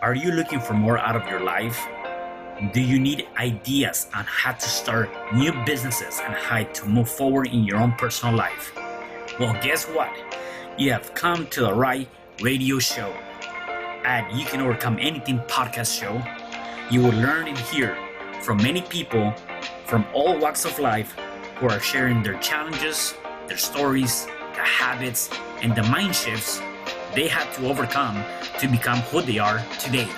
Are you looking for more out of your life? Do you need ideas on how to start new businesses and how to move forward in your own personal life? Well, guess what? You have come to the right radio show. At You Can Overcome Anything podcast show, you will learn and hear from many people from all walks of life who are sharing their challenges, their stories, the habits, and the mind shifts they had to overcome to become who they are today.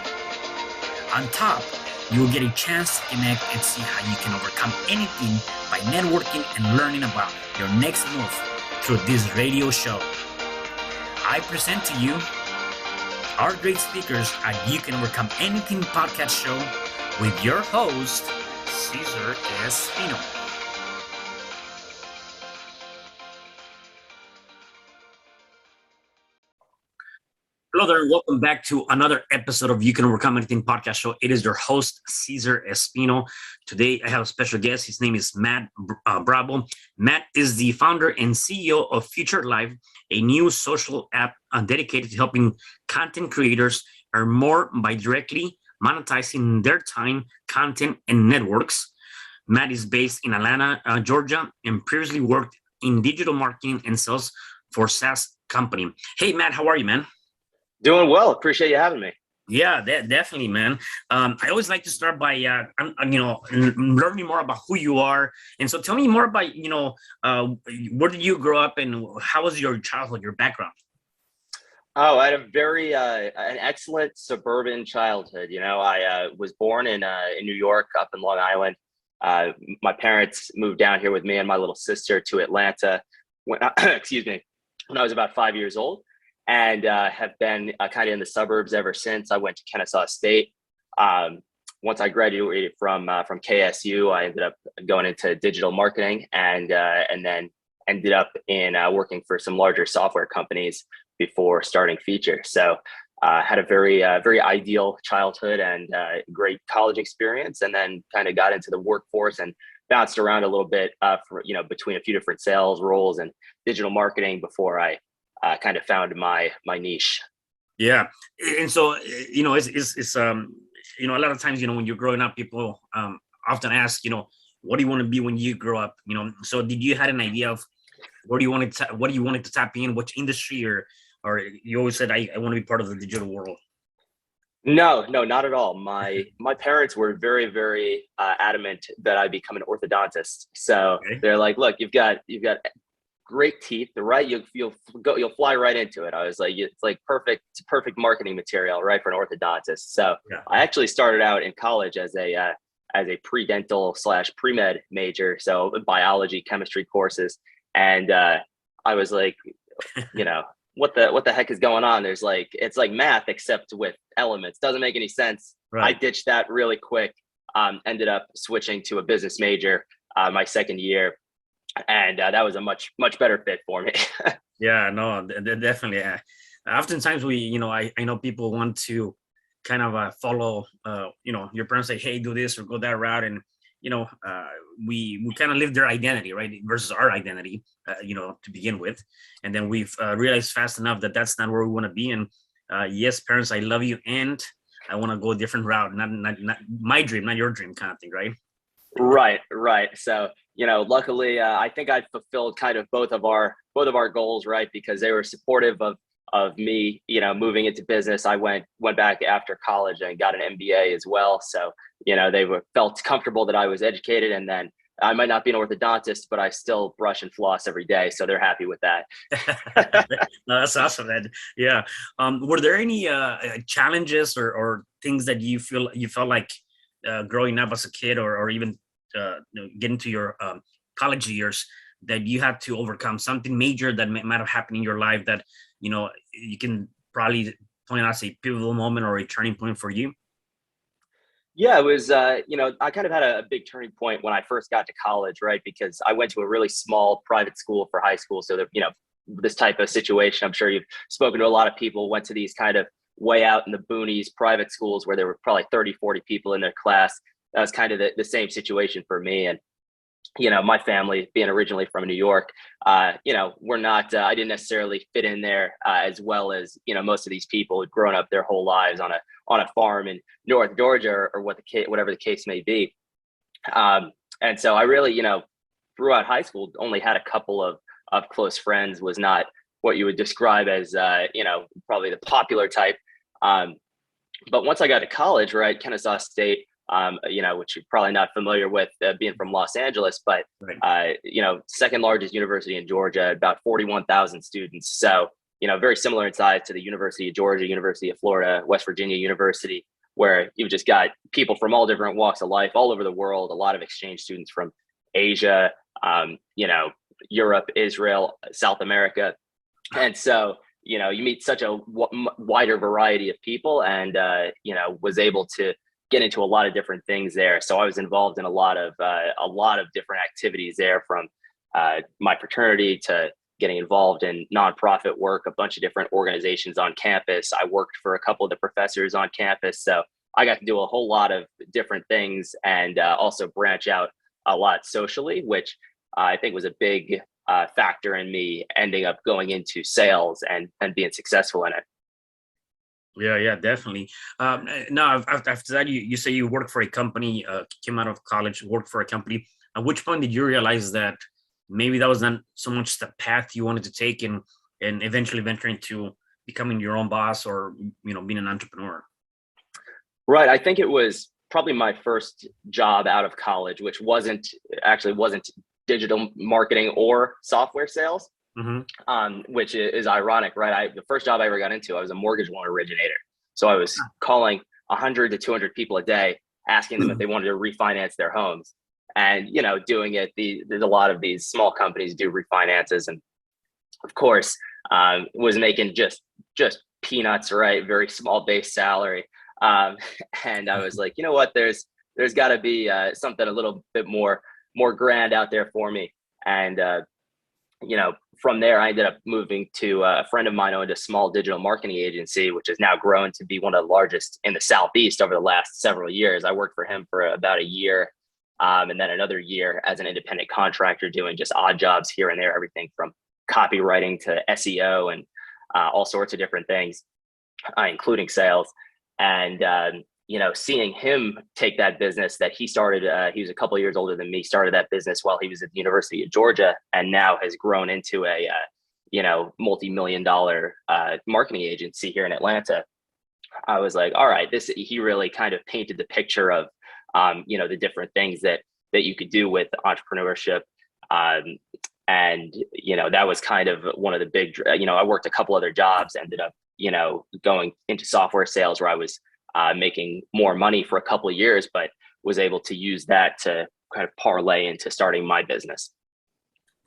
On top, you will get a chance to connect and see how you can overcome anything by networking and learning about your next move through this radio show. I present to you our great speakers at You Can Overcome Anything podcast show with your host, Cesar Espino. Hello there, and welcome back to another episode of You Can Overcome Anything podcast show. It is your host, Cesar Espino. Today, I have a special guest. His name is Matt Bravo. Matt is the founder and CEO of Future Life, a new social app dedicated to helping content creators earn more by directly monetizing their time, content, and networks. Matt is based in Atlanta, Georgia, and previously worked in digital marketing and sales for Saas company. Hey, Matt, how are you, man? Doing well. Appreciate you having me. Yeah, definitely, man. I always like to start by, learning more about who you are. And so tell me more about, where did you grow up and how was your childhood, your background? Oh, I had a very an excellent suburban childhood. I was born in New York, up in Long Island. My parents moved down here with me and my little sister to Atlanta when, when I was about 5 years old. And have been kind of in the suburbs ever since. I went to Kennesaw State. Once I graduated from KSU, I ended up going into digital marketing and then ended up in working for some larger software companies before starting Feature. So had a very ideal childhood and great college experience, and then kind of got into the workforce and bounced around a little bit between a few different sales roles and digital marketing before I kind of found my niche. Yeah. And so, it's a lot of times, when you're growing up, people often ask, what do you want to be when you grow up? So did you had an idea of what do you wanted to tap in, which industry, or you always said, I want to be part of the digital world? No, not at all. My parents were very, very adamant that I become an orthodontist. So okay. They're like, look, you've got great teeth, right? You'll fly right into it. I was like, it's like perfect marketing material, right, for an orthodontist. So yeah. I actually started out in college as a pre-dental / pre-med major, so biology, chemistry courses, and I was like, what the heck is going on? It's like math except with elements. Doesn't make any sense. Right. I ditched that really quick. Ended up switching to a business major my second year. And that was a much better fit for me. Yeah, no, definitely. Oftentimes I know people want to kind of follow, your parents say, hey, do this or go that route. And, we kind of live their identity, right? Versus our identity, to begin with. And then we've realized fast enough that that's not where we want to be. And yes, parents, I love you. And I want to go a different route, not my dream, not your dream kind of thing, right? Right. So, luckily, I think I fulfilled kind of both of our goals, right? Because they were supportive of me, moving into business. I went back after college and got an MBA as well. So, they felt comfortable that I was educated, and then I might not be an orthodontist, but I still brush and floss every day. So they're happy with that. No, that's awesome, man. Yeah. Were there any challenges or things that you felt like growing up as a kid or even getting to your college years that you had to overcome, something major that might have happened in your life that, you can probably point out as a pivotal moment or a turning point for you? Yeah, it was, I kind of had a big turning point when I first got to college, right? Because I went to a really small private school for high school. So that, this type of situation, I'm sure you've spoken to a lot of people, went to these kind of way out in the boonies private schools where there were probably 30, 40 people in their class. That was kind of the same situation for me. And my family being originally from New York, we're not, I didn't necessarily fit in there as well as, most of these people who'd grown up their whole lives on on a farm in North Georgia, or whatever the case may be. And so I really, throughout high school, only had a couple of close friends. Was not what you would describe as, probably the popular type. But once I got to college, right, Kennesaw State, which you're probably not familiar with, being from Los Angeles, but, Right. second largest university in Georgia, about 41,000 students. So, very similar in size to the University of Georgia, University of Florida, West Virginia University, where you've just got people from all different walks of life, all over the world, a lot of exchange students from Asia, Europe, Israel, South America. And so, you meet such a wider variety of people, and, was able to get into a lot of different things there. So I was involved in a lot of different activities there, from my fraternity to getting involved in nonprofit work, a bunch of different organizations on campus. I worked for a couple of the professors on campus. So I got to do a whole lot of different things, and also branch out a lot socially, which I think was a big factor in me ending up going into sales and being successful in it. Yeah, definitely. Now, after that, you say you worked for a company, came out of college, worked for a company. At which point did you realize that maybe that was not so much the path you wanted to take, and eventually venture into becoming your own boss, or being an entrepreneur? Right. I think it was probably my first job out of college, which wasn't digital marketing or software sales. Hmm. Which is ironic, right? The first job I ever got into, I was a mortgage loan originator. So I was calling 100 to 200 people a day, asking them if they wanted to refinance their homes. And, doing it, there's a lot of these small companies do refinances. And of course, was making just peanuts, right? Very small base salary. Um, and I was like, you know what, there's gotta be something a little bit more grand out there for me. And, from there, I ended up moving to a friend of mine owned a small digital marketing agency, which has now grown to be one of the largest in the Southeast over the last several years. I worked for him for about a year, and then another year as an independent contractor, doing just odd jobs here and there, everything from copywriting to SEO, and all sorts of different things, including sales. And seeing him take that business that he started, he was a couple of years older than me, started that business while he was at the University of Georgia, and now has grown into a multi-million-dollar marketing agency here in Atlanta. I was like, all right, he really kind of painted the picture of the different things that you could do with entrepreneurship. And that was kind of one of the big, I worked a couple other jobs, ended up going into software sales, where I was making more money for a couple of years, but was able to use that to kind of parlay into starting my business.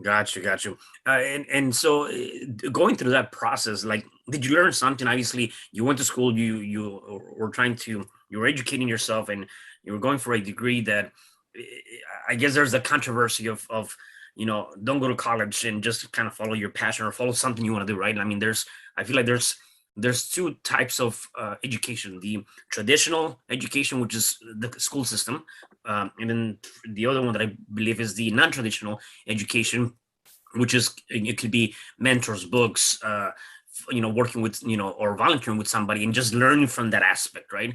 Got you. And so, going through that process, like, did you learn something? Obviously, you went to school, you were you were educating yourself, and you were going for a degree that, eh, I guess there's a controversy of don't go to college and just kind of follow your passion or follow something you want to do, right? I mean, I feel like there's two types of education: the traditional education, which is the school system, and then the other one that I believe is the non-traditional education, which is, it could be mentors, books, working with, or volunteering with somebody and just learning from that aspect, right?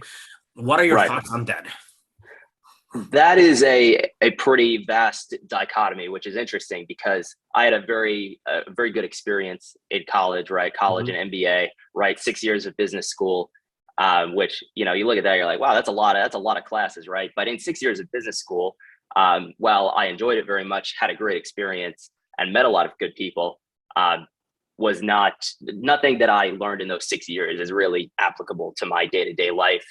What are your Right. thoughts on that? That is a pretty vast dichotomy, which is interesting because I had a very good experience in college, right? College Mhm. and MBA, right? 6 years of business school, which, you look at that, you're like, wow, that's a lot of classes, right? But in 6 years of business school, while I enjoyed it very much, had a great experience, and met a lot of good people, was nothing that I learned in those 6 years is really applicable to my day-to-day life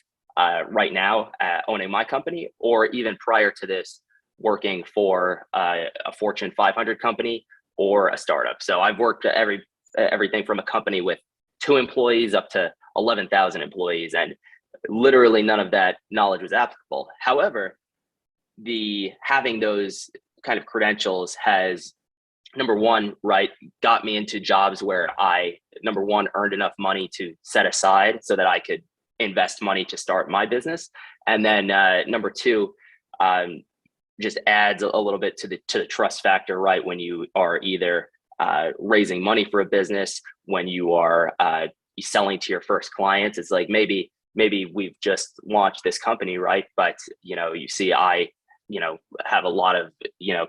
right now, owning my company, or even prior to this, working for a Fortune 500 company or a startup. So I've worked at everything from a company with 2 employees up to 11,000 employees, and literally none of that knowledge was applicable. However, the having those kind of credentials has, number one, right, got me into jobs where I, number one, earned enough money to set aside so that I could invest money to start my business. And then number two, just adds a little bit to the trust factor, right? When you are either raising money for a business, when you are selling to your first clients, it's like maybe maybe we've just launched this company, right? But, you see, have a lot of,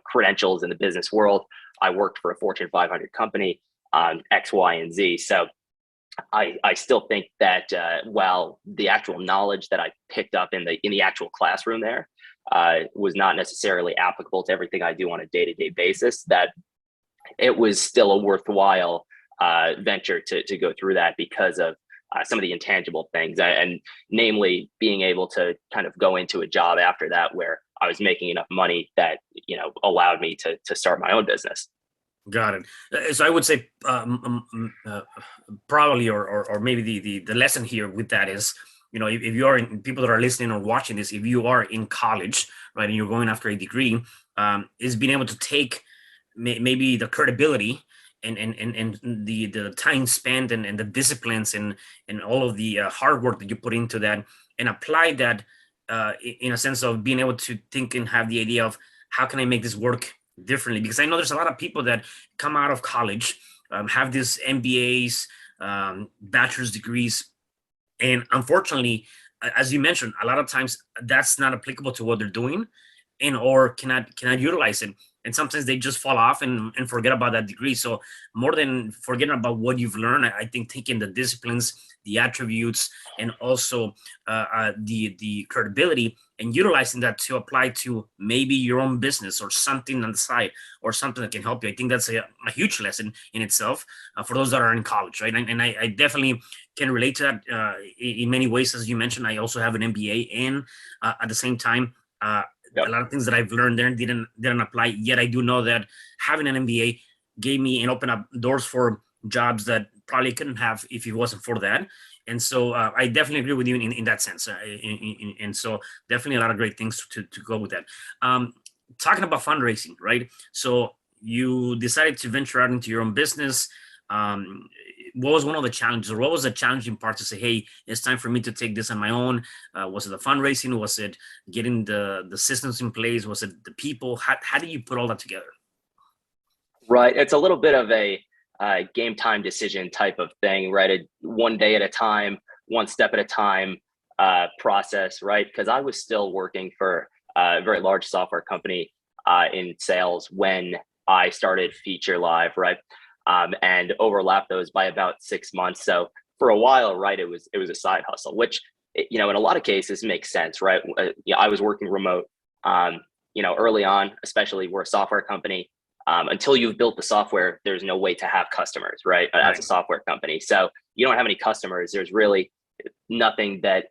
credentials in the business world. I worked for a Fortune 500 company on X, Y, and Z. So I still think that while the actual knowledge that I picked up in the actual classroom there was not necessarily applicable to everything I do on a day-to-day basis, that it was still a worthwhile venture to go through that because of some of the intangible things, and namely being able to kind of go into a job after that where I was making enough money that allowed me to start my own business. Got it. So I would say probably, or maybe the lesson here with that is, if you are in, people that are listening or watching this, if you are in college, right, and you're going after a degree, is being able to take maybe the credibility and the time spent and the disciplines and all of the hard work that you put into that, and apply that in a sense of being able to think and have the idea of how can I make this work differently. Because I know there's a lot of people that come out of college, have these MBAs, bachelor's degrees, and unfortunately, as you mentioned, a lot of times that's not applicable to what they're doing, and or cannot utilize it. And sometimes they just fall off and forget about that degree. So more than forgetting about what you've learned, I think taking the disciplines, the attributes, and also the credibility, and utilizing that to apply to maybe your own business or something on the side, or something that can help you. I think that's a huge lesson in itself for those that are in college, right? And I definitely can relate to that in many ways. As you mentioned, I also have an MBA, and at the same time, Yep. a lot of things that I've learned there didn't apply. Yet I do know that having an MBA gave me and opened up doors for jobs that probably couldn't have if it wasn't for that. And so I definitely agree with you in that sense. And so definitely a lot of great things to go with that. Talking about fundraising, right? So you decided to venture out into your own business. What was one of the challenges, or what was the challenging part to say, hey, it's time for me to take this on my own? Was it the fundraising? Was it getting the systems in place? Was it the people? How do you put all that together? Right. It's a little bit of a game time decision type of thing, right? One day at a time, one step at a time process, right? Because I was still working for a very large software company in sales when I started Feature Live, right? And overlapped those by about 6 months. So for a while, right, it was a side hustle, which in a lot of cases makes sense, right? I was working remote, early on, especially we're a software company. Until you've built the software, there's no way to have customers, right? As a software company. So you don't have any customers. There's really nothing that,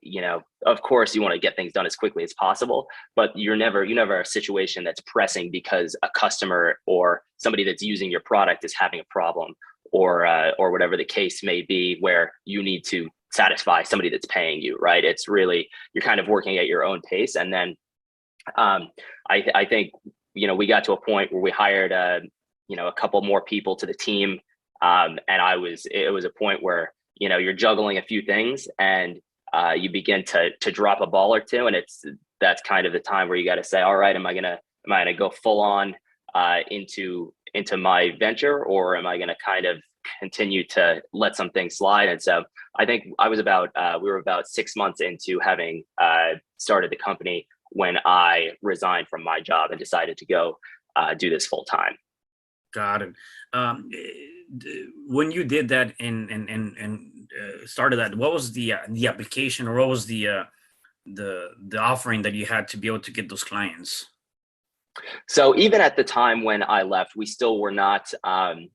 of course you want to get things done as quickly as possible, but you never a situation that's pressing because a customer or somebody that's using your product is having a problem, or whatever the case may be, where you need to satisfy somebody that's paying you, right? It's really, you're kind of working at your own pace. And then I think, we got to a point where we hired a couple more people to the team. And it was a point where, you're juggling a few things, and you begin to drop a ball or two. And that's kind of the time where you got to say, all right, am I gonna go full on into my venture, or am I gonna kind of continue to let some things slide? And so I think we were about 6 months into having started the company when I resigned from my job and decided to go do this full time. Got it. When you did that and started that, what was the application, or what was the offering that you had to be able to get those clients? So even at the time when I left, we still were not, did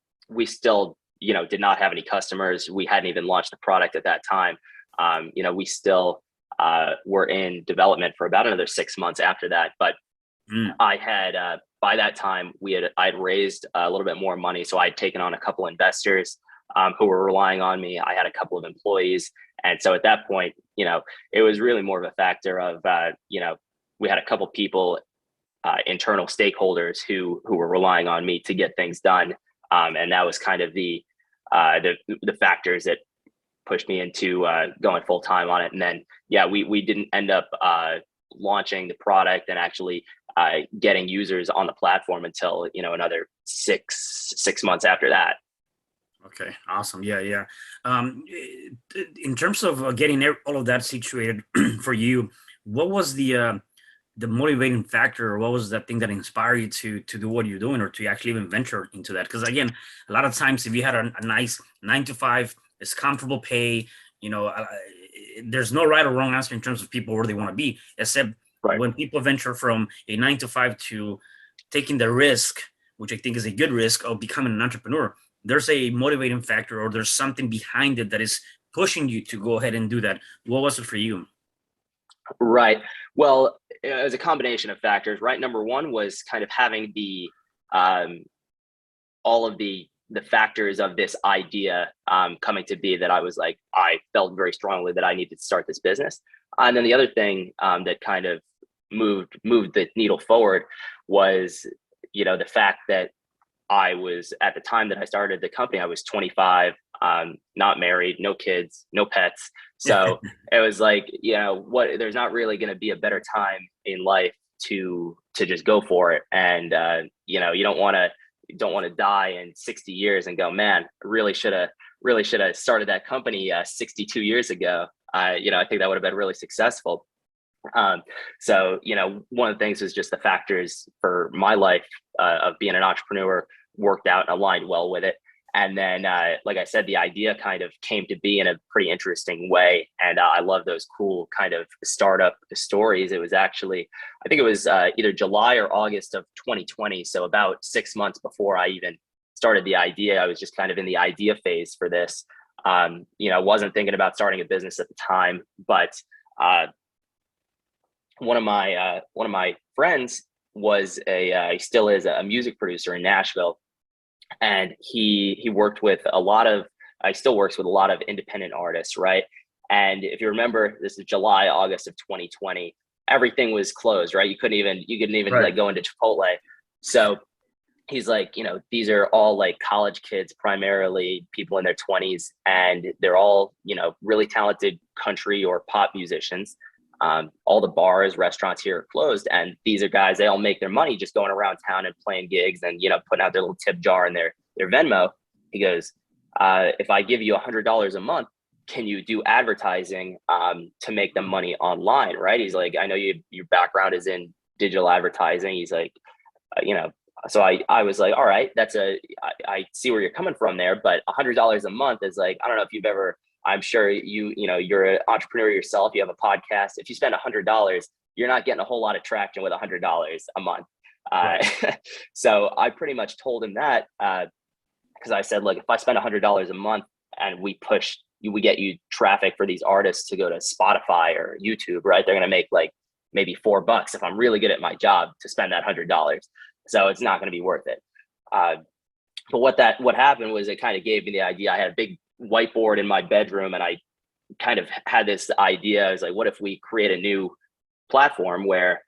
not have any customers. We hadn't even launched the product at that time. We still were in development for about another 6 months after that. But I had, by that time, I'd raised a little bit more money. So I'd taken on a couple investors who were relying on me. I had a couple of employees. And so at that point, it was really more of a factor of, we had a couple people, internal stakeholders who were relying on me to get things done. And that was kind of the factors that pushed me into going full time on it. And then, we didn't end up launching the product and actually getting users on the platform until, another six months after that. Okay, awesome. Yeah, yeah. In terms of getting all of that situated for you, what was the motivating factor, or what was that thing that inspired you to do what you're doing, or to actually even venture into that? Because again, a lot of times, if you had a nice 9 to 5, it's comfortable pay, you know, there's no right or wrong answer in terms of people where they want to be, except Right. when people venture from a 9 to 5 to taking the risk, which I think is a good risk of becoming an entrepreneur. There's a motivating factor, or there's something behind it that is pushing you to go ahead and do that. What was it for you? Right. Well, it was a combination of factors, right? Number one was kind of having the um, all of the factors of this idea coming to be, that I was like, I felt very strongly that I needed to start this business. And then the other thing that kind of moved the needle forward was, the fact that I was, at the time that I started the company, I was 25, not married, no kids, no pets. So it was like, there's not really going to be a better time in life to just go for it. And you don't want to die in 60 years and go, man, really should have started that company 62 years ago. I think that would have been really successful. So, one of the things was just the factors for my life of being an entrepreneur worked out and aligned well with it. And then, like I said, the idea kind of came to be in a pretty interesting way. And I love those cool kind of startup stories. It was actually, I think it was either July or August of 2020. So about 6 months before I even started the idea, I was just kind of in the idea phase for this. Wasn't thinking about starting a business at the time, but uh, one of my friends was he still is a music producer in Nashville, and he worked with a lot of he still works with a lot of independent artists, right? And if you remember, this is July, August of 2020. Everything was closed, right? You couldn't even Right. like go into Chipotle. So he's like, these are all like college kids, primarily people in their 20s, and they're all, really talented country or pop musicians. All the bars, restaurants here are closed, and these are guys. They all make their money just going around town and playing gigs, and putting out their little tip jar in their Venmo. He goes, if I give you $100 a month, can you do advertising to make them money online? Right? He's like, I know your background is in digital advertising. He's like, you know, so I was like, all right, I see where you're coming from there, but $100 a month is like, I don't know if you've ever, I'm sure you're an entrepreneur yourself, you have a podcast. If you spend $100, you're not getting a whole lot of traction with $100 a month. Uh, Right. so I pretty much told him that, because I said, look, if I spend $100 a month and we get you traffic for these artists to go to Spotify or YouTube, right? They're going to make like maybe $4 if I'm really good at my job to spend that $100. So it's not going to be worth it. Uh, but what happened was, it kind of gave me the idea. I had a big whiteboard in my bedroom, and I kind of had this idea. I was like, what if we create a new platform where,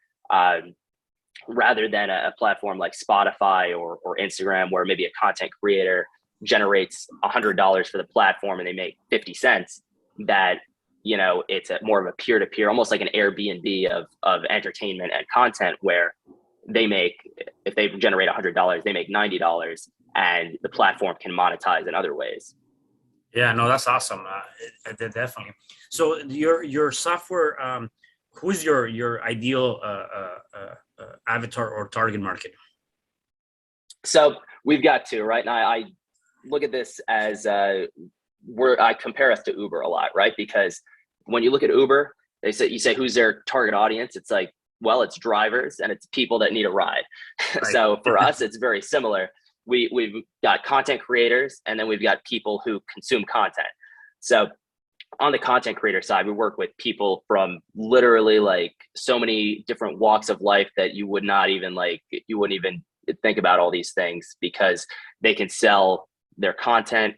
rather than a platform like Spotify or Instagram, where maybe a content creator generates $100 for the platform and they make 50 cents, that it's more of a peer-to-peer, almost like an Airbnb of entertainment and content, where they make, if they generate $100, they make $90, and the platform can monetize in other ways. Yeah, no, that's awesome. Definitely. So your software, who's your ideal avatar or target market? So we've got two, right? And I look at this as I compare us to Uber a lot, right? Because when you look at Uber, you say who's their target audience? It's like, well, it's drivers and it's people that need a ride. Right. So for us, it's very similar. We've got content creators, and then we've got people who consume content. So on the content creator side, we work with people from literally like so many different walks of life that you wouldn't even think about all these things, because they can sell their content,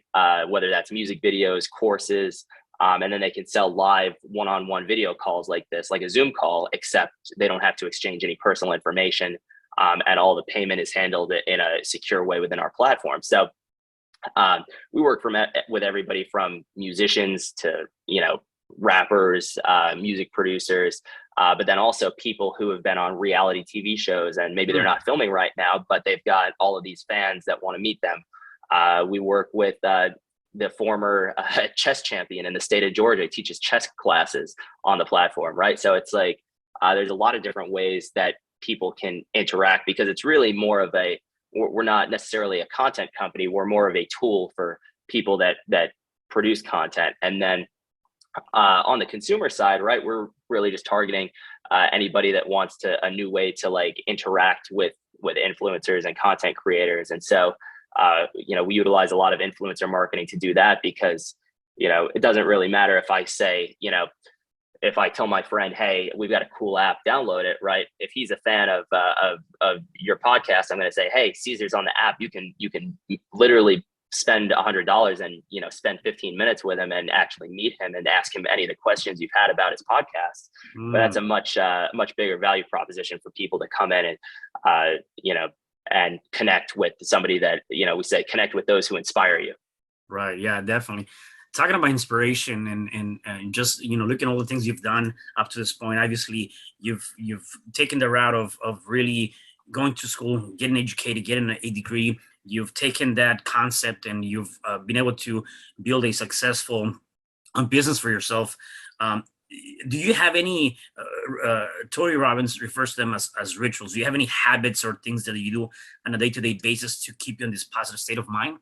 whether that's music videos, courses, and then they can sell live one-on-one video calls like this, like a Zoom call, except they don't have to exchange any personal information, and all the payment is handled in a secure way within our platform. So we work with everybody from musicians to rappers, music producers, but then also people who have been on reality TV shows, and maybe they're Mm. not filming right now, but they've got all of these fans that want to meet them. We work with the former chess champion in the state of Georgia. He teaches chess classes on the platform, right? So it's like there's a lot of different ways that people can interact, because it's really more of we're not necessarily a content company. We're more of a tool for people that produce content. And then on the consumer side, right, we're really just targeting anybody that wants a new way to like interact with influencers and content creators. And so we utilize a lot of influencer marketing to do that, because it doesn't really matter if I say, if I tell my friend, hey, we've got a cool app, download it, right? If he's a fan of your podcast, I'm going to say, hey, Caesar's on the app. You can literally spend $100 and spend 15 minutes with him and actually meet him and ask him any of the questions you've had about his podcast. But that's a much bigger value proposition for people to come in and and connect with somebody that we say connect with those who inspire you. Right. Yeah, definitely. Talking about inspiration and just looking at all the things you've done up to this point. Obviously, you've taken the route of really going to school, getting educated, getting a degree. You've taken that concept and you've been able to build a successful business for yourself. Do you have any, Tony Robbins refers to them as rituals. Do you have any habits or things that you do on a day-to-day basis to keep you in this positive state of mind?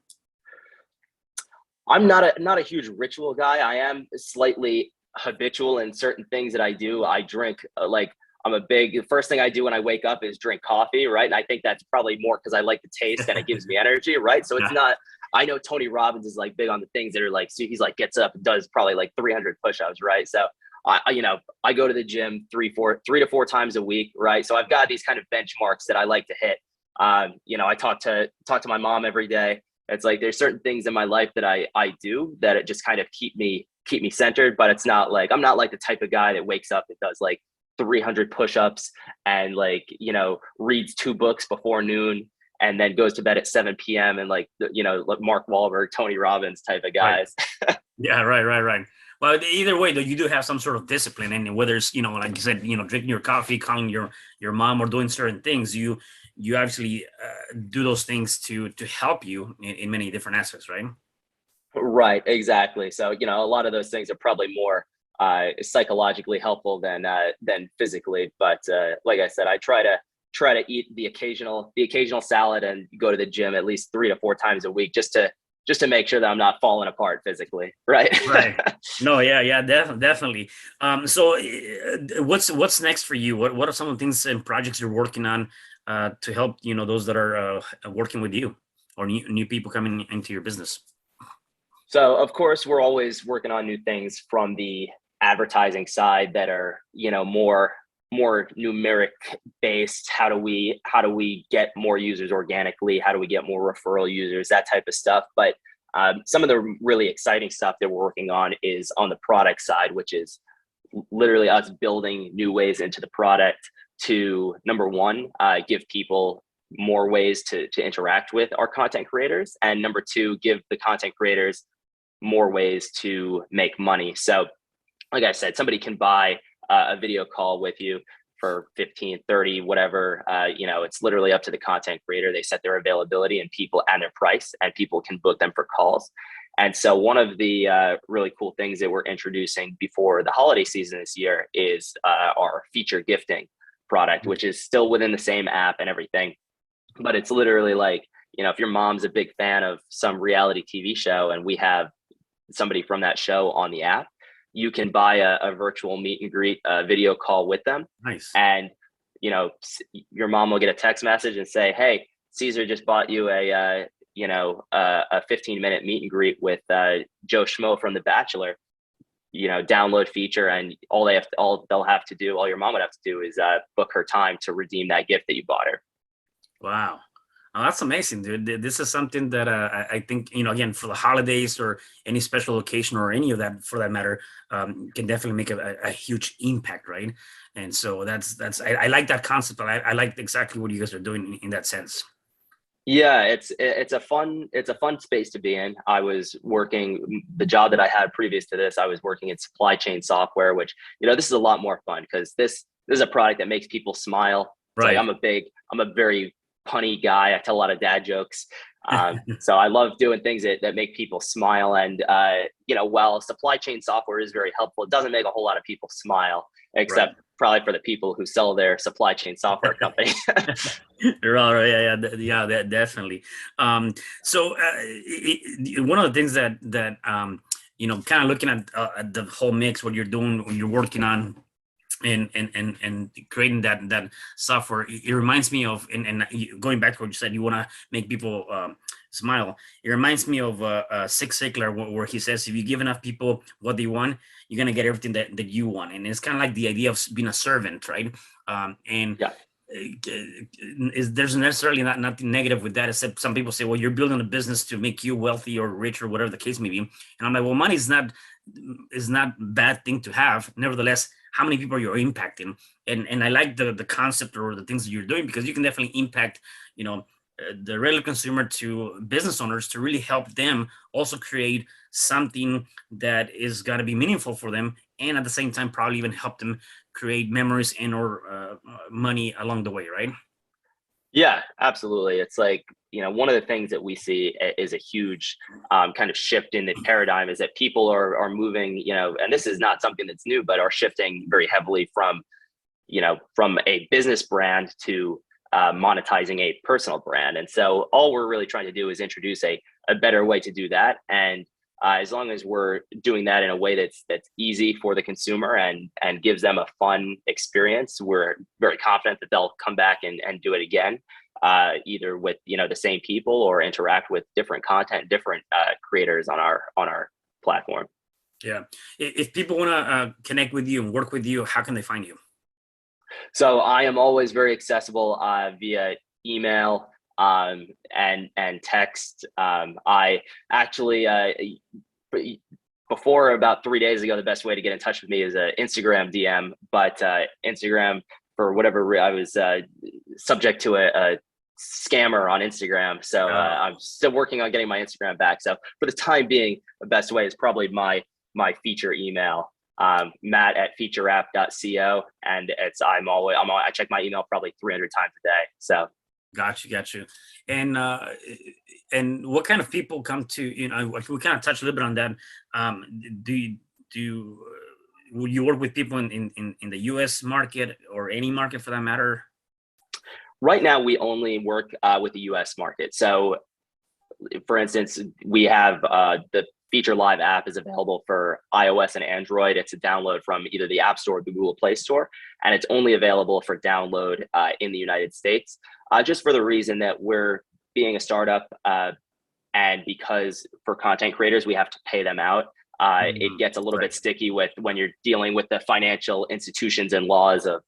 I'm not a huge ritual guy. I am slightly habitual in certain things that I do. I drink the first thing I do when I wake up is drink coffee, right? And I think that's probably more because I like the taste and it gives me energy, right? So it's not, I know Tony Robbins is like big on the things that are like, so he's like gets up and does probably like 300 push-ups, right? So I go to the gym 3 to 4 times a week, right? So I've got these kind of benchmarks that I like to hit. I talk to my mom every day. It's like there's certain things in my life that I do that it just kind of keep me centered, but it's not like I'm not like the type of guy that wakes up and does like 300 push-ups and reads 2 books before noon and then goes to bed at 7 p.m. and like Mark Wahlberg, Tony Robbins type of guys. Right. Yeah, right. Well, either way, though, you do have some sort of discipline, and whether it's like you said, drinking your coffee, calling your mom, or doing certain things, you obviously do those things to help you in many different aspects, right? Right, exactly. So a lot of those things are probably more psychologically helpful than physically. But like I said, I try to eat the occasional salad and go to the gym at least 3 to 4 times a week just to make sure that I'm not falling apart physically. Right. Right. No. Yeah. Definitely. So what's next for you? What are some of the things and projects you're working on to help those that are working with you or new people coming into your business? So of course we're always working on new things from the advertising side that are more numeric based. How do we get more users organically? How do we get more referral users? That type of stuff. But some of the really exciting stuff that we're working on is on the product side, which is literally us building new ways into the product to, number one, give people more ways to interact with our content creators, and number two, give the content creators more ways to make money. So like I said, somebody can buy a video call with you for 15, 30, whatever. It's literally up to the content creator. They set their availability and their price, and people can book them for calls. And so one of the really cool things that we're introducing before the holiday season this year is our feature gifting product, which is still within the same app and everything. But it's literally like, if your mom's a big fan of some reality TV show and we have somebody from that show on the app, you can buy a virtual meet and greet video call with them. Nice. And, your mom will get a text message and say, hey, Caesar just bought you a 15-minute meet and greet with Joe Schmo from The Bachelor, download feature. And all your mom would have to do is book her time to redeem that gift that you bought her. Wow. Oh, that's amazing, dude. This is something that I think, again, for the holidays or any special occasion or any of that, for that matter, can definitely make a huge impact, right? And so I like that concept. I like exactly what you guys are doing in that sense. Yeah, it's a fun space to be in. I was working the job that I had previous to this. I was working in supply chain software, which this is a lot more fun because this is a product that makes people smile. It's right. Like I'm a very punny guy. I tell a lot of dad jokes. So I love doing things that make people smile. And, while supply chain software is very helpful, it doesn't make a whole lot of people smile, Right. except probably for the people who sell their supply chain software company. Right, that definitely. So one of the things that kind of looking at the whole mix, what you're doing, when you're working on and creating that software, it reminds me of, and going back to what you said, you want to make people smile. It reminds me of Zig Ziglar, where he says, if you give enough people what they want, you're gonna get everything that you want. And it's kind of like the idea of being a servant, right? And Yeah. there's necessarily nothing negative with that, except some people say, well, you're building a business to make you wealthy or rich or whatever the case may be. And I'm like, well, money is not a bad thing to have. Nevertheless, how many people you're impacting, and I like the concept or the things that you're doing, because you can definitely impact the regular consumer to business owners, to really help them also create something that is going to be meaningful for them, and at the same time probably even help them create memories and or money along the way, right? Yeah, absolutely. It's like, one of the things that we see is a huge kind of shift in the paradigm, is that people are moving, and this is not something that's new, but are shifting very heavily from a business brand to monetizing a personal brand. And so all we're really trying to do is introduce a better way to do that. And as long as we're doing that in a way that's easy for the consumer and gives them a fun experience, we're very confident that they'll come back and do it again, either with the same people or interact with different content, different creators on our platform. Yeah. If people want to connect with you and work with you, how can they find you? So I am always very accessible via email and text. I actually before about 3 days ago, the best way to get in touch with me is an Instagram DM. But Instagram, for whatever I was subject to a scammer on Instagram, so I'm still working on getting my Instagram back. So for the time being, the best way is probably my feature email. Matt@featureapp.co, and I check my email probably 300 times a day. So Got you. And what kind of people come to, we kind of touched a little bit on that. Will you work with people in the US market, or any market for that matter? right now we only work with the US market. So for instance, we have the Feature Live app is available for iOS and Android. It's a download from either the App Store or the Google Play Store, and it's only available for download in the United States, just for the reason that we're being a startup, and because for content creators, we have to pay them out. It gets a little bit sticky when you're dealing with the financial institutions and laws of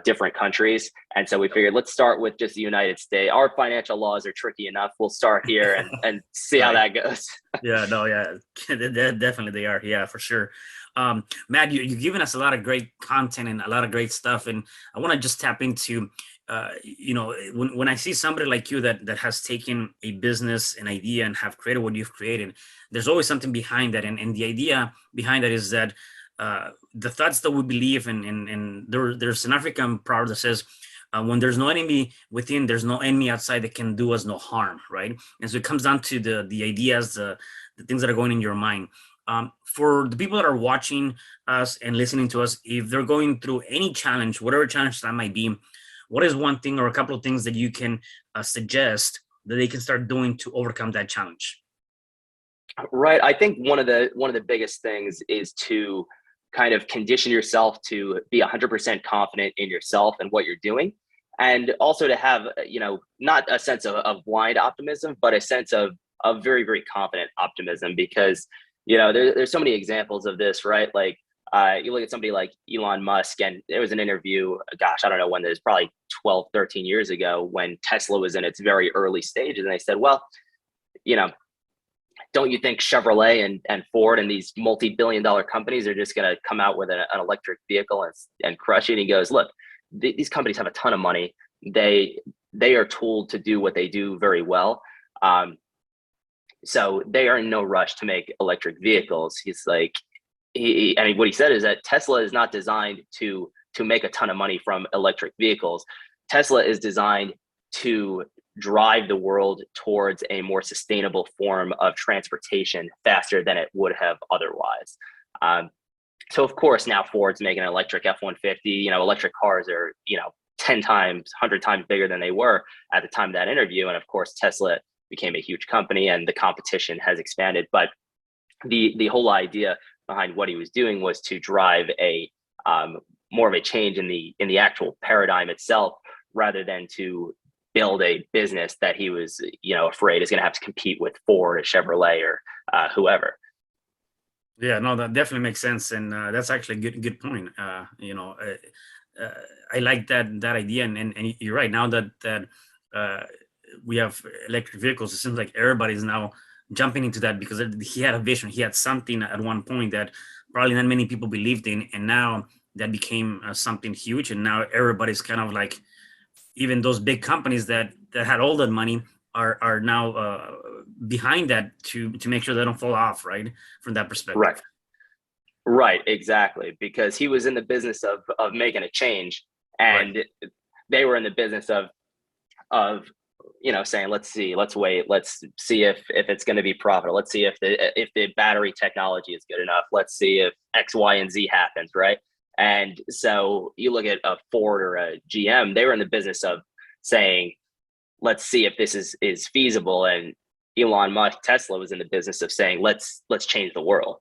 different countries. And so we figured, let's start with just the United States. Our financial laws are tricky enough. We'll start here and see how that goes. Definitely they are. Yeah, for sure. Matt, you've given us a lot of great content and a lot of great stuff. And I want to just tap into, when I see somebody like you that has taken a business, an idea, and have created what you've created, there's always something behind that. And the idea behind that is that the thoughts that we believe in, and there's an African proverb that says, when there's no enemy within, there's no enemy outside that can do us no harm, right? And so it comes down to the ideas, the things that are going in your mind. For the people that are watching us and listening to us, if they're going through any challenge, whatever challenge that might be, what is one thing or a couple of things that you can suggest that they can start doing to overcome that challenge? Right. I think one of the biggest things is to kind of condition yourself to be 100% confident in yourself and what you're doing. And also to have, not a sense of blind optimism, but a sense of very, very confident optimism, because, there's so many examples of this, right? Like you look at somebody like Elon Musk, and there was an interview, gosh, I don't know when, it was probably 12, 13 years ago, when Tesla was in its very early stages. And they said, well, don't you think Chevrolet and Ford and these multi-billion-dollar companies are just going to come out with an electric vehicle and crush it? And he goes, look, these companies have a ton of money. They are tooled to do what they do very well. So they are in no rush to make electric vehicles. He's like, what he said is that Tesla is not designed to make a ton of money from electric vehicles. Tesla is designed to drive the world towards a more sustainable form of transportation faster than it would have otherwise. So of course now Ford's making an electric F-150. Electric cars are 10 times, 100 times bigger than they were at the time of that interview. And of course Tesla became a huge company, and the competition has expanded. But the whole idea behind what he was doing was to drive a more of a change in the actual paradigm itself, rather than to build a business that he was afraid is going to have to compete with Ford or Chevrolet or whoever. Yeah, no, that definitely makes sense, and that's actually a good point. I like that idea, and you're right. Now that uh, we have electric vehicles, it seems like everybody's now jumping into that because he had a vision. He had something at one point that probably not many people believed in, and now that became something huge. And now everybody's kind of like, even those big companies that had all that money are now behind that to make sure they don't fall off, right? From that Right. perspective. Right, exactly, because he was in the business of making a change, Right. and they were in the business of saying, let's see, let's wait, let's see if it's going to be profitable, let's see if the battery technology is good enough, let's see if X, Y, and Z happens, right? And so you look at a Ford or a GM, they were in the business of saying, let's see if this is feasible. And Elon Musk, Tesla, was in the business of saying, let's change the world.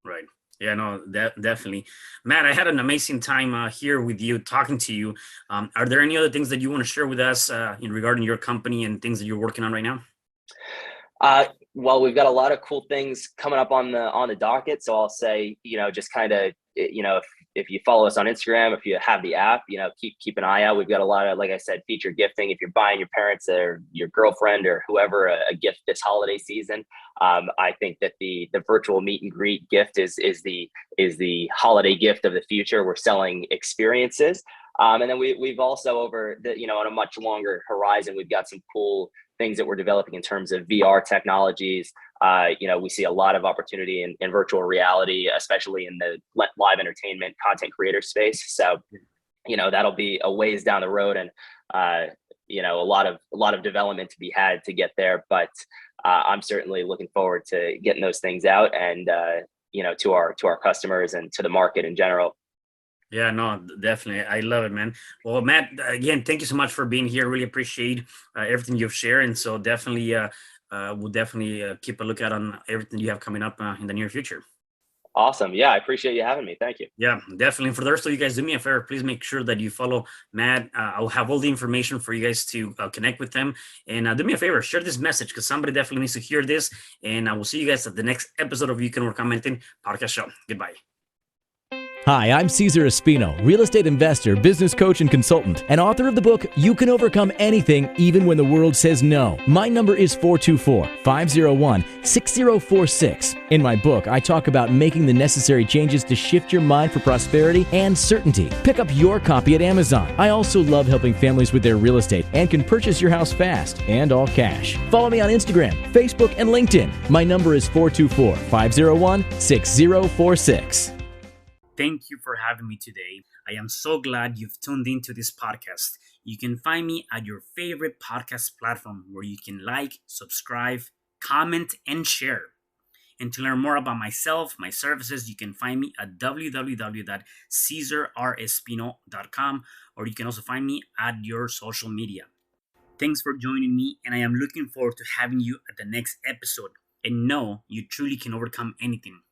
Right. Yeah, no, definitely. Matt, I had an amazing time here with you, talking to you. Are there any other things that you want to share with us in regarding your company and things that you're working on right now? Well, we've got a lot of cool things coming up on the docket. So I'll say, just kind of, if you follow us on Instagram, if you have the app, keep an eye out. We've got a lot of, like I said, feature gifting. If you're buying your parents or your girlfriend or whoever a gift this holiday season, I think that the virtual meet and greet gift is the holiday gift of the future. We're selling experiences. And then we've also, over on a much longer horizon, we've got some cool things that we're developing in terms of VR technologies. We see a lot of opportunity in virtual reality, especially in the live entertainment content creator space. So, that'll be a ways down the road, and a lot of development to be had to get there. But I'm certainly looking forward to getting those things out, and to our customers and to the market in general. Yeah, no, definitely. I love it, man. Well, Matt, again, thank you so much for being here. Really appreciate everything you've shared. And so definitely, we'll definitely keep a lookout on everything you have coming up in the near future. Awesome. Yeah, I appreciate you having me. Thank you. Yeah, definitely. For the rest of you guys, do me a favor. Please make sure that you follow Matt. I'll have all the information for you guys to connect with them. And do me a favor, share this message because somebody definitely needs to hear this. And I will see you guys at the next episode of You Can Overcome Anything podcast show. Goodbye. Hi, I'm Cesar Espino, real estate investor, business coach, and consultant, and author of the book, You Can Overcome Anything, Even When the World Says No. My number is 424-501-6046. In my book, I talk about making the necessary changes to shift your mind for prosperity and certainty. Pick up your copy at Amazon. I also love helping families with their real estate and can purchase your house fast and all cash. Follow me on Instagram, Facebook, and LinkedIn. My number is 424-501-6046. Thank you for having me today. I am so glad you've tuned into this podcast. You can find me at your favorite podcast platform where you can like, subscribe, comment, and share. And to learn more about myself, my services, you can find me at www.cesarrespino.com, or you can also find me at your social media. Thanks for joining me, and I am looking forward to having you at the next episode. And know you truly can overcome anything.